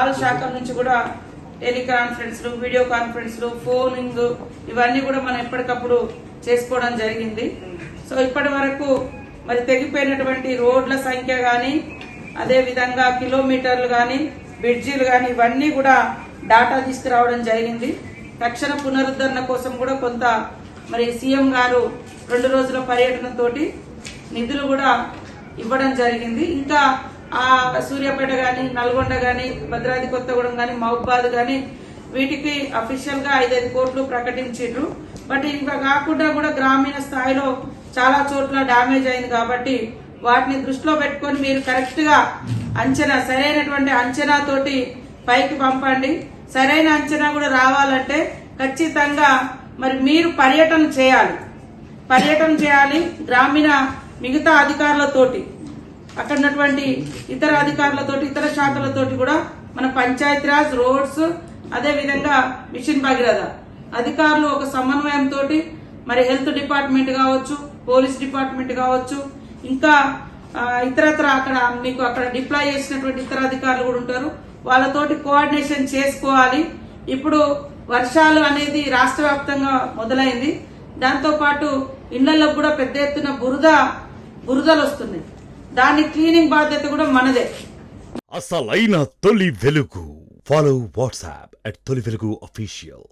6 శాఖల నుంచి కూడా టెలికాన్ఫరెన్స్లు, వీడియో కాన్ఫరెన్స్లు, ఫోనింగ్ ఇవన్నీ కూడా మనం ఎప్పటికప్పుడు చేసుకోవడం జరిగింది. సో ఇప్పటి వరకు మరి తెగిపోయినటువంటి రోడ్ల సంఖ్య కానీ, అదే విధంగా కిలోమీటర్లు కానీ, బ్రిడ్జీలు కానీ ఇవన్నీ కూడా డాటా తీసుకురావడం జరిగింది. తక్షణ పునరుద్ధరణ కోసం కూడా కొంత మరి సీఎం గారు 2 రోజుల పర్యటనతోటి నిధులు కూడా ఇవ్వడం జరిగింది. ఇంకా ఆ సూర్యాపేట గాని, నల్గొండ గాని, భద్రాద్రి కొత్తగూడెం గాని, మహబూబాద్ గాని వీటికి అఫీషియల్ గా 5 కోట్లు ప్రకటించారు. బట్ ఇంకా కాకుండా కూడా గ్రామీణ స్థాయిలో చాలా చోట్ల డ్యామేజ్ అయింది కాబట్టి వాటిని దృష్టిలో పెట్టుకొని మీరు కరెక్ట్ గా అంచనా, సరైనటువంటి అంచనా తోటి పైకి పంపండి. సరైన అంచనా కూడా రావాలంటే ఖచ్చితంగా మరి మీరు పర్యటన చేయాలి. గ్రామీణ మిగతా అధికారులతోటి, అక్కడ ఉన్నటువంటి ఇతర అధికారులతోటి, ఇతర శాఖలతోటి కూడా మన పంచాయతీరాజ్, రోడ్స్, అదే విధంగా మిషన్ భగీరథ అధికారులు ఒక సమన్వయంతో మరి హెల్త్ డిపార్ట్మెంట్ కావచ్చు, పోలీస్ డిపార్ట్మెంట్ కావచ్చు, ఇంకా ఇతరత్ర అక్కడ డిప్లాయ్ చేసినటువంటి ఇతర అధికారులు కూడా ఉంటారు. వాళ్ళతోటి కోఆర్డినేషన్ చేసుకోవాలి. ఇప్పుడు వర్షాలు అనేది రాష్ట్ర వ్యాప్తంగా మొదలైంది. దాంతో పాటు ఇళ్లలో కూడా పెద్ద ఎత్తున బురదలు వస్తున్నాయి. దాని క్లీనింగ్ బాధ్యత కూడా మనదే. అసలైన తొలి వెలుగు. ఫాలో వాట్సాప్ @తొలి వెలుగు official.